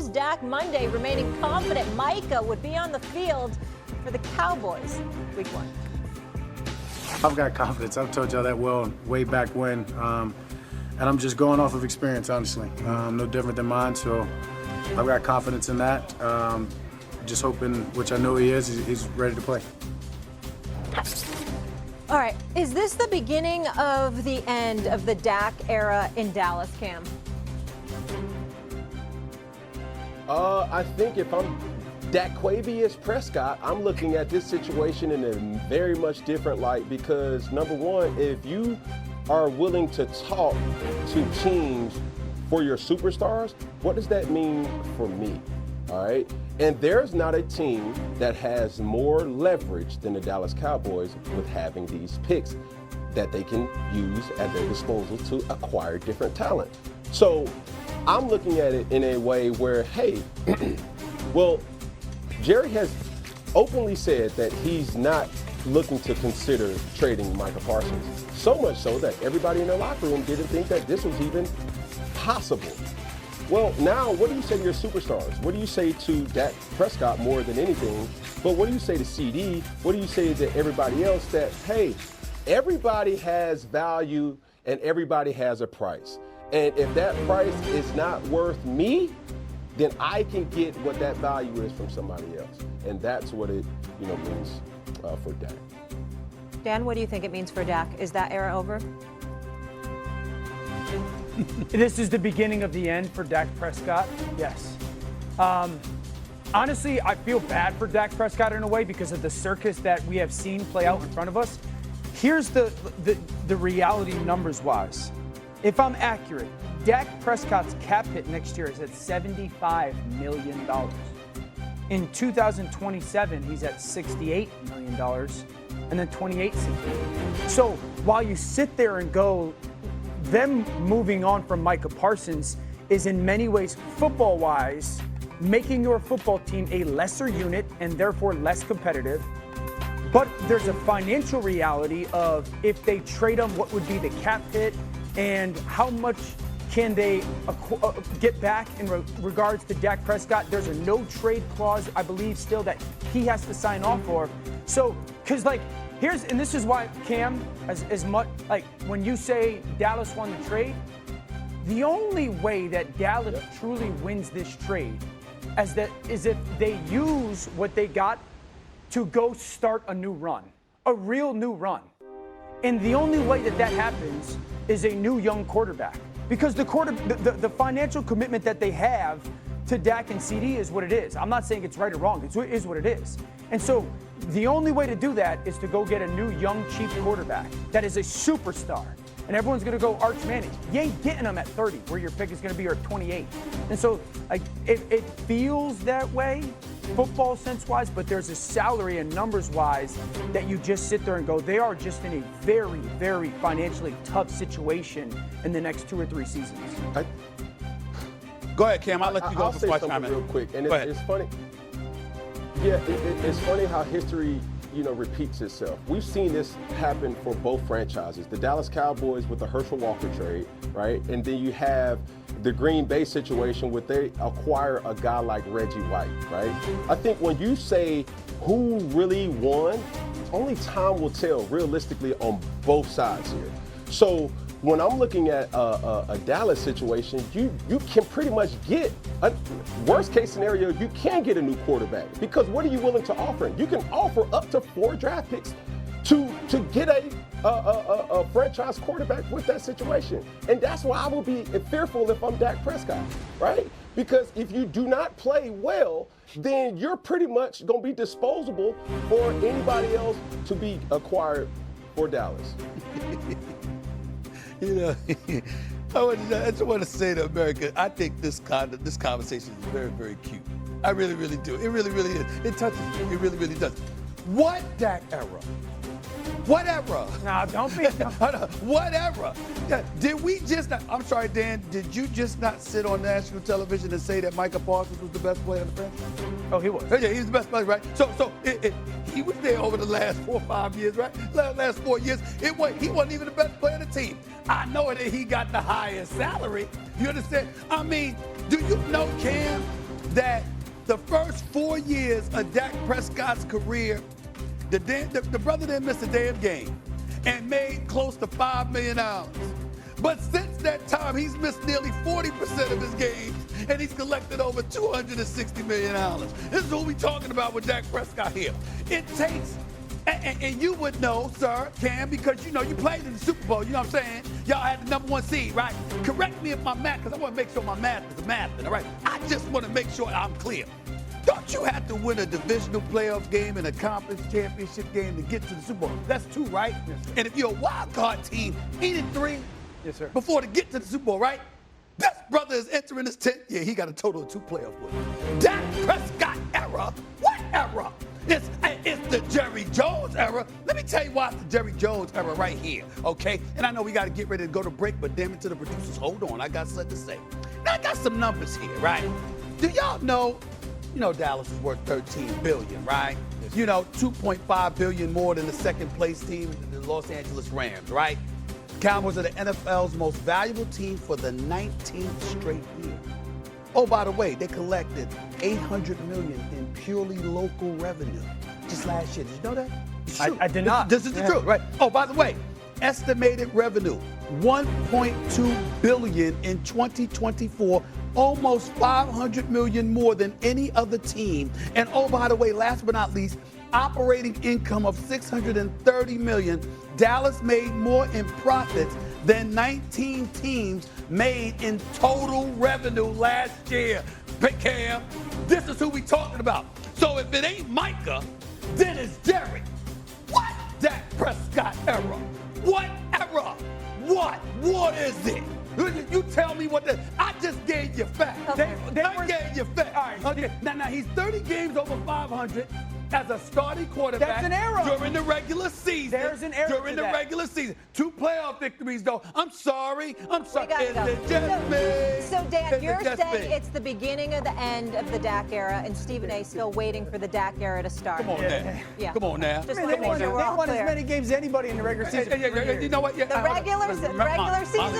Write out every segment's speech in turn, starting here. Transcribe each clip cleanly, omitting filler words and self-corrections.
Dak Monday remaining confident Micah would be on the field for the Cowboys week 1. I've got confidence. I've told y'all that way back when. And I'm just going off of experience, honestly. No different than mine, so I've got confidence in that. Just hoping, which I know he is, he's ready to play. All right, is this the beginning of the end of the Dak era in Dallas, Cam? I think if I'm Dak Prescott, I'm looking at this situation in a very much different light because, number one, if you are willing to talk to teams for your superstars, what does that mean for me? All right? And there's not a team that has more leverage than the Dallas Cowboys with having these picks that they can use at their disposal to acquire different talent. So I'm looking at it in a way where, hey, well, Jerry has openly said that he's not looking to consider trading Micah Parsons. So much so that everybody in the locker room didn't think that this was even possible. Well, now, what do you say to your superstars? What do you say to Dak Prescott more than anything? But what do you say to CD? What do you say to everybody else that, hey, everybody has value and everybody has a price. And if that price is not worth me, then I can get what that value is from somebody else. And that's what it means for Dak. Dan, what do you think it means for Dak? Is that era over? This is the beginning of the end for Dak Prescott, yes. Honestly, I feel bad for Dak Prescott in a way because of the circus that we have seen play out in front of us. Here's the reality numbers-wise. If I'm accurate, Dak Prescott's cap hit next year is at $75 million. In 2027, he's at $68 million, and then 28, 68. So while you sit there and go, them moving on from Micah Parsons is in many ways, football-wise, making your football team a lesser unit and therefore less competitive. But there's a financial reality of if they trade him, what would be the cap hit and how much can they get back in regards to Dak Prescott? There's a no-trade clause, I believe, still that he has to sign off for. So, because, and this is why, Cam, as much, when you say Dallas won the trade, the only way that Dallas truly wins this trade is if they use what they got to go start a new run, a real new run. And the only way that happens is a new young quarterback. Because the financial commitment that they have to Dak and CD is what it is. I'm not saying it's right or wrong. It is what it is. And so the only way to do that is to go get a new young cheap quarterback that is a superstar. And everyone's going to go Arch Manning. You ain't getting them at 30, where your pick is going to be, or at 28. And so it feels that way, football sense-wise, but there's a salary and numbers-wise that you just sit there and go, they are just in a very, very financially tough situation in the next 2 or 3 seasons. Go ahead, Cam. I'll let you go. I'll say something real quick. And it's funny. Yeah, it's funny how history repeats itself. We've seen this happen for both franchises. The Dallas Cowboys with the Herschel Walker trade, right? And then you have the Green Bay situation where they acquire a guy like Reggie White, right? I think when you say who really won, only time will tell realistically on both sides here. So when I'm looking at a Dallas situation, you can pretty much get a worst case scenario. You can get a new quarterback because what are you willing to offer? You can offer up to 4 draft picks to get a franchise quarterback with that situation, and that's why I will be fearful if I'm Dak Prescott, right? Because if you do not play well, then you're pretty much going to be disposable for anybody else to be acquired for Dallas. I just want to say to America, I think this conversation is very, very cute. I really, really do. It really, really is. It touches me. It really, really does. What Dak era? What era? Nah, don't be. What era? Did we just not, I'm sorry, Dan, did you just not sit on national television and say that Micah Parsons was the best player in the franchise? Oh, he was. Yeah, he's the best player, right? So he was there over the last 4 or 5 years, right? Last 4 years, he wasn't even the best player on the team. I know that he got the highest salary. You understand? I mean, do you know, Cam, that the first 4 years of Dak Prescott's career, the brother didn't miss a damn game and made close to $5 million. But since that time, he's missed nearly 40% of his games, and he's collected over $260 million. This is what we're talking about with Dak Prescott here. It takes, and you would know, sir, Cam, because you played in the Super Bowl, you know what I'm saying? Y'all had the #1 seed, right? Correct me if my math, because I want to make sure my math is math, all right? I just want to make sure I'm clear. Don't you have to win a divisional playoff game and a conference championship game to get to the Super Bowl? That's 2, right? Yes, sir. And if you're a wild card team, 8-3 yes, sir. before to get to the Super Bowl, right? This brother is entering his 10th year. He got a total of 2 playoff wins. Dak Prescott era? What era? It's the Jerry Jones era. Let me tell you why it's the Jerry Jones era right here, okay? And I know we got to get ready to go to break, but damn it to the producers, hold on. I got something to say. Now, I got some numbers here, right? Do y'all know, Dallas is worth $13 billion, right? Yes. 2.5 billion more than the second place team, the Los Angeles Rams, right? Cowboys are the NFL's most valuable team for the 19th straight year. Oh, by the way, they collected $800 million in purely local revenue just last year. Did you know that? I did not. This is the truth, right? Oh, by the way, estimated revenue, $1.2 billion in 2024, almost $500 million more than any other team. And oh, by the way, last but not least, operating income of $630 million. Dallas made more in profits than 19 teams made in total revenue last year. Big Cam, this is who we talking about. So if it ain't Micah, then it's Jerry. What? Dak Prescott era. What era? What is it? You tell me what I just gave you facts. Okay. I gave you facts. All right. Okay. Now he's 30 games over 500 as a starting quarterback. That's an error. During the regular season. There's an error During to the that. regular season. 2 playoff victories, though. I'm sorry. We gotta Is go. it just me? So, Dan, Is you're it just saying me? it's the beginning of the end of the Dak era, and Stephen A. still waiting for the Dak era to start. Come on now. Yeah. Come on now. Just They want to make won, sure they we're all won as clear. many games as anybody in the regular season. Yeah, you know what? Yeah, The regular season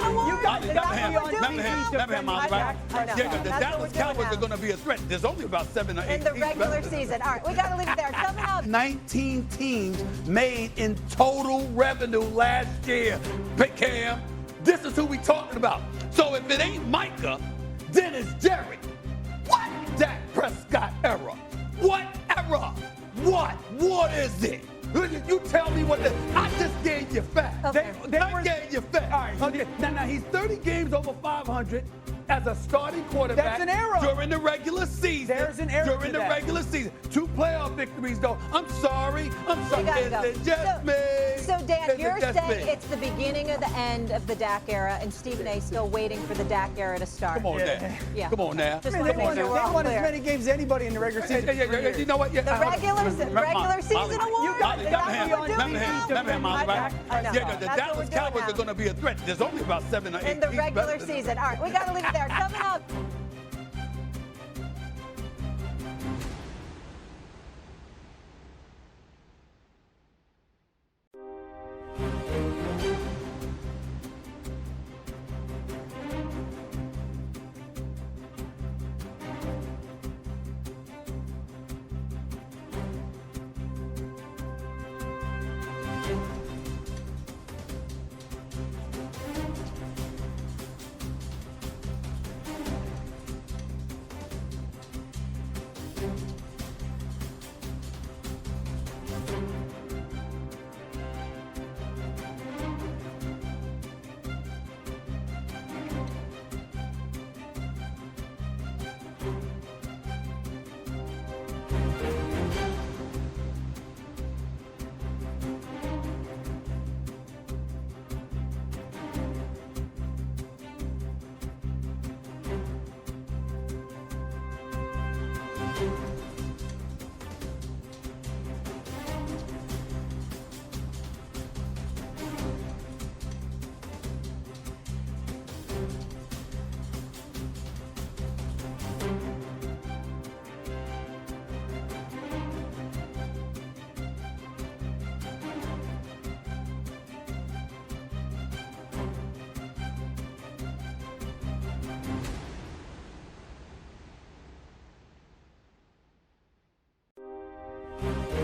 award? You got Is it. that what we're doing Never hand, Molly, right? I know. Yeah, the That's what Dallas we're doing Cowboys now. are going to be a threat. There's only about 7 or 8 In the teams regular left. season. All right, we got to leave it there. Coming up. 19 teams made in total revenue last year. Big Cam, this is who we talking about. So if it ain't Micah, then it's Jerry. What? Dak Prescott era. What era? What is it? You tell me what I just gave you facts. Okay. I gave you facts. All right. Okay. Now he's 30 games over 500 as a starting quarterback. That's an error. During the regular season. There's an error During to the that. regular season. 2 playoff victories, though. I'm sorry. We gotta go. Is it just me? So, Dan, Is it you're just saying me? it's the beginning of the end of the Dak era, and Stephen A. still waiting for the Dak era to start. Come on now. Yeah. Come on now. Just They want to make won, sure they we're all won as clear. many games as anybody in the regular season. You know what? Yeah, The regular season award? You got it. Is that what we're doing now? I know. Yeah, the That's what Dallas we're doing Cowboys now. are going to be a threat. There's only about 7 or 8 In the teams regular left. season. All right, we got to leave it there. Coming up. you.